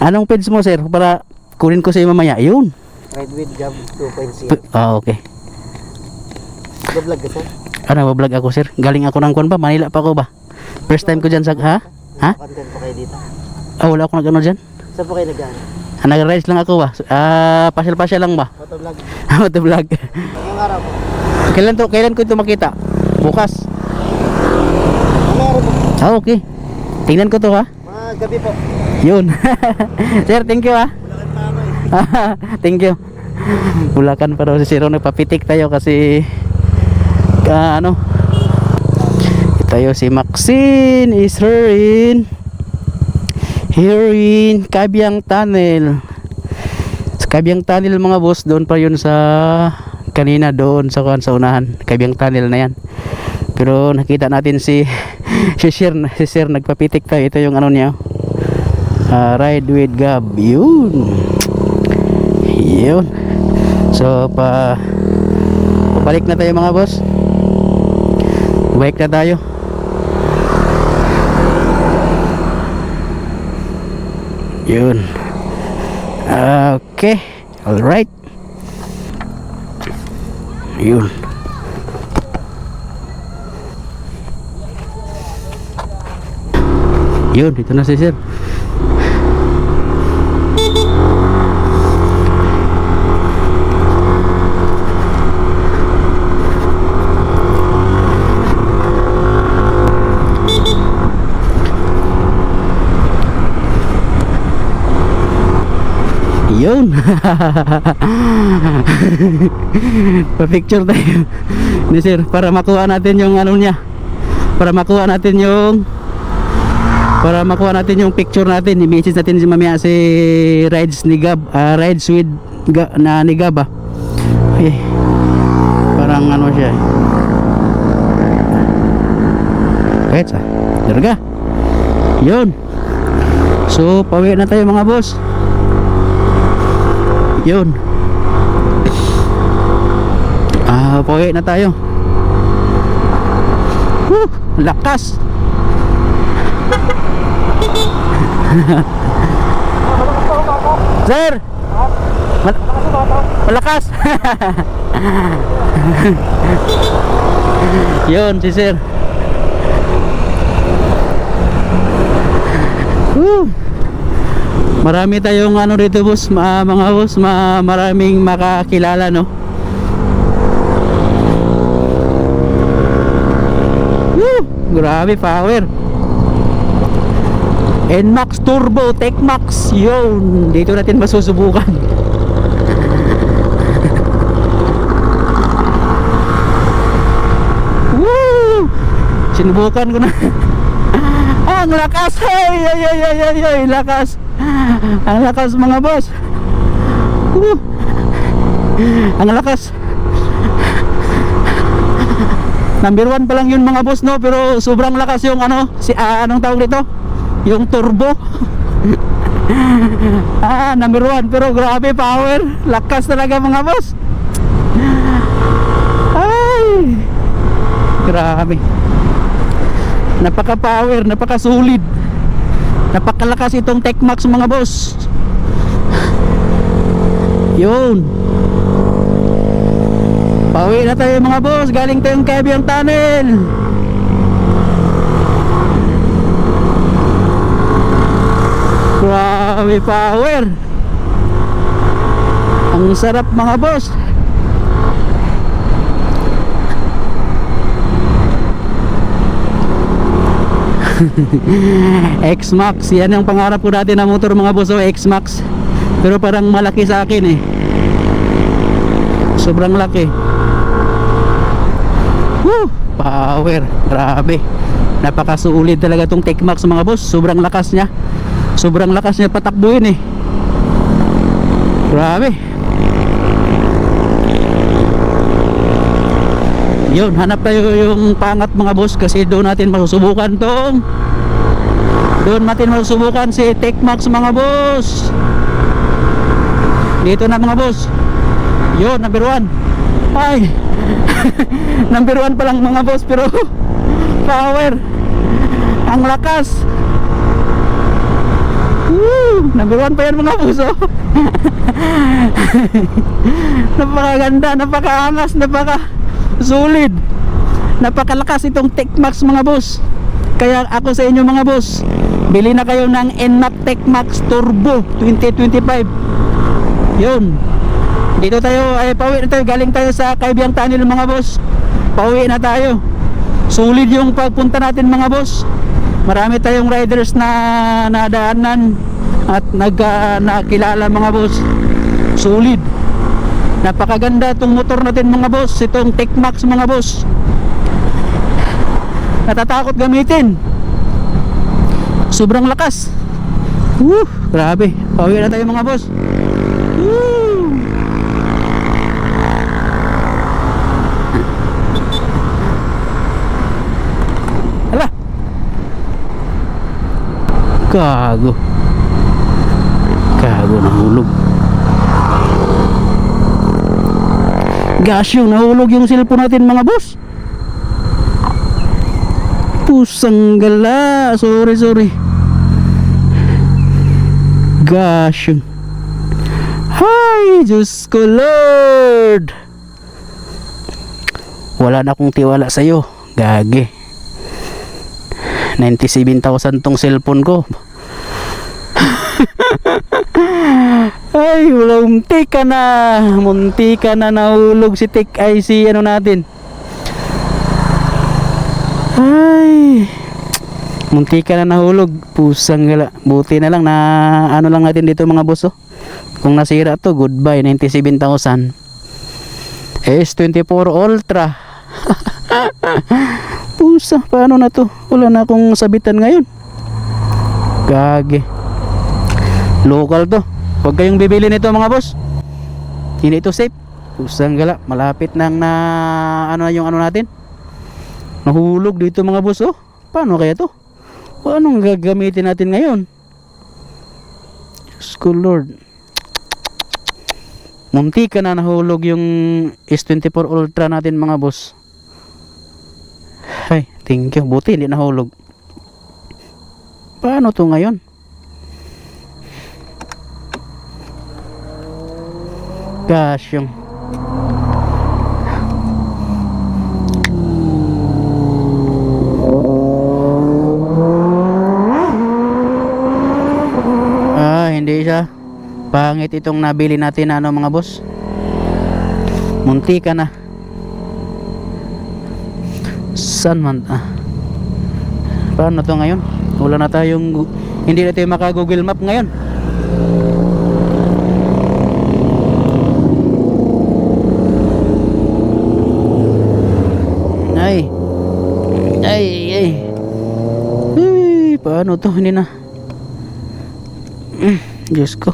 Anong page mo, sir? Para kunin ko sa iyo mamaya. Yun. Ride with Gab 2.0. Okay. Bablog ka, sir? Bablog ako, sir. Galing ako ng Kwan ba? Manila pa ako ba? First time ko dyan sa... Ha? Ha? Content po kayo dito. Wala ako nag-ano dyan. Saan po kayo nag-ano? Nag-rise lang ako ba? Pasyal-pasyal lang ba? Motovlog. Motovlog. Ngayong araw po. Kailan ko ito makita? Bukas. Ngayong araw po. Okay. Tingnan ko to ha. Mga gabi po. Yun. Sir, thank you ha. Bulacan pa ako eh. Thank you. Bulacan pa daw si Siro. Nagpapitik tayo kasi ano, tayo si Maxine is here in Kabyang Tunnel. Sa Kabyang Tunnel mga boss, doon pa yun sa kanina doon sa unahan. Kabyang Tunnel na yan. Pero nakita natin si Sir nagpapitik tayo. Ito yung ano niya. Ride with Gab. Yun. So pabalik na tayo mga boss. Balik na tayo. Yun. Okay. Alright. Yun. Yun, ito na si Sir. Yun. Pa-picture tayo ni Sir para makuha natin yung ano niya. Para makuha natin yung picture natin. I-message natin si mamaya si Rides ni Gab, Rides with ni Gab. Okay. Parang ano siya. Wait, Darga. Yun. So, pauwi na tayo mga boss. Yun. Pauwi na tayo. Lakas. Sir. Malakas. Yun si Sir. Marami tayong ano dito boss, mga boss, maraming makakilala no. Grabe power. NMAX Turbo TechMax. Yun, dito natin masusubukan. Woo! Sinubukan ko na. Ang lakas. Ay, lakas. Ang lakas mga boss. Ang lakas. Number 1 pa lang yun mga boss no. Pero sobrang lakas yung ano, anong tawag dito? Yung turbo. Number 1. Pero grabe power. Lakas talaga mga boss. Ay, grabe. Napaka power, napaka solid, napakalakas itong TechMax mga boss. Yun. Pauwi na tayo mga boss. Galing tayong Kabyang Tunnel. Grabe power. Ang sarap mga boss. X-Max, yan ang pangarap ko dati na motor mga boss, X-Max. Pero parang malaki sa akin eh. Sobrang laki. Power, grabe. Napakasulit talaga tong TechMax mga boss. Sobrang lakas niya. Sobrang lakas niya patakbuhin eh. Grabe. Yun, hanap tayo yung pangat mga boss kasi doon natin masusubukan tong si TechMax mga boss. Dito na mga boss. Yun, number 1. Ay. Number 1 pa lang mga boss pero power. Ang lakas. Woo! Number 1 pa yan mga boss, oh. Napakaganda, napakaangas, napaka-solid, napakalakas itong Techmax mga boss. Kaya ako sa inyo mga boss, bili na kayo ng NMAX Techmax Turbo 2025. Yun. Dito tayo, ay pauwi na tayo, galing tayo sa Kaibiyang Tunnel mga boss. Pauwi na tayo. Solid yung pagpunta natin mga boss. Marami tayong riders na nadaanan at nakilala mga boss. Solid. Napakaganda itong motor natin mga boss, itong Techmax mga boss. Natatakot gamitin. Sobrang lakas. Grabe. Pauwi na tayo mga boss. Hala. Gago. Gago, nahulog. Gas yung nahulog yung cellphone natin mga boss. Pusang gala. Sorry. Gas yung. Hay, Diyos ko Lord. Wala na akong tiwala sa'yo. Gage. 97,000 tong cellphone ko. Ay, wala, muntik ka na nahulog si Tech ay si ano natin. Ay, muntik ka na nahulog. Pusang gala. Buti na lang na ano lang natin dito mga boss, oh. Kung nasira to, goodbye. 97,000 S24 Ultra. Pusa, paano na to? Wala na akong sabitan ngayon. Gage. Local to. Huwag kayong bibili nito mga boss. Hindi ito safe. Pusang gala. Malapit nang na ano yung ano natin. Nahulog dito mga boss, oh. Paano kaya to? Anong gagamitin natin ngayon? Diyos ko Lord. Munti ka na nahulog yung S24 Ultra natin mga boss. Ay, thank you. Buti hindi nahulog. Paano to ngayon? Gosh, yung hindi siya. Pangit itong nabili natin na ano mga boss. Munti ka na. Saan man paano to ngayon? Wala na tayong, hindi na tayo maka Google Map ngayon. Ay, paano to? Hindi na. Diyos ko.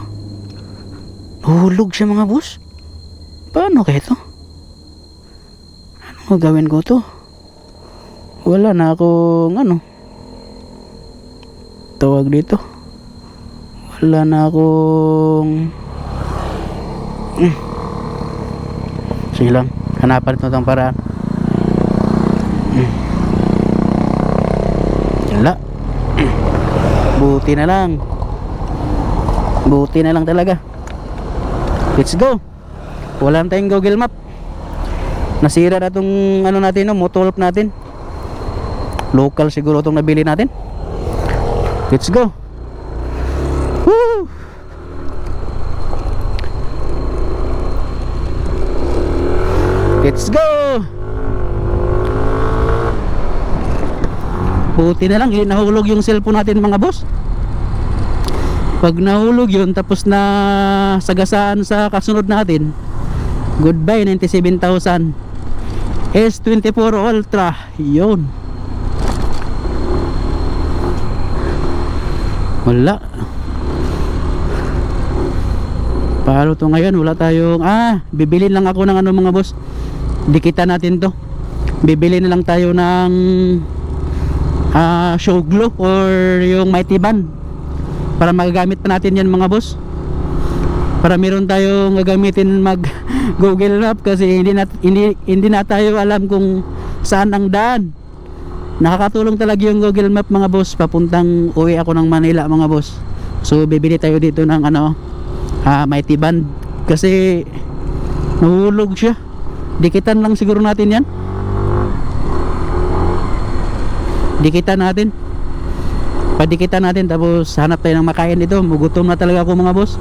Hulog siya mga boss. Paano kaya to? Ano gagawin ko to? Wala na akong ano tawag dito. Wala na akong sige lang, hanapan ito ng paraan. Wala. Buti na lang. Buti na lang talaga. Let's go. Wala na tayong Google Map. Nasira na itong ano natin, no, motolop natin. Local siguro itong nabili natin. Let's go. Woo! Let's go. Buti na lang nahulog yung cellphone natin mga boss. Pag nahulog yun, tapos na sagasaan sa kasunod natin, goodbye 97,000 S24 Ultra. Yun. Wala. Paano to ngayon? Wala tayong bibili lang ako ng ano mga boss. Dikitan natin to. Bibili na lang tayo ng show glow or yung mighty band para magagamit pa natin yan mga boss, para meron tayong gagamitin mag Google Map kasi hindi na tayo alam kung saan ang daan. Nakakatulong talaga yung Google Map mga boss. Papuntang uwi ako ng Manila mga boss. So bibili tayo dito ng ano, mighty band kasi nahulog siya. Dikitan lang siguro natin yan. Dikitan natin. Padikitan natin tapos hanap tayo ng makain dito. Mugutom na talaga ako mga boss.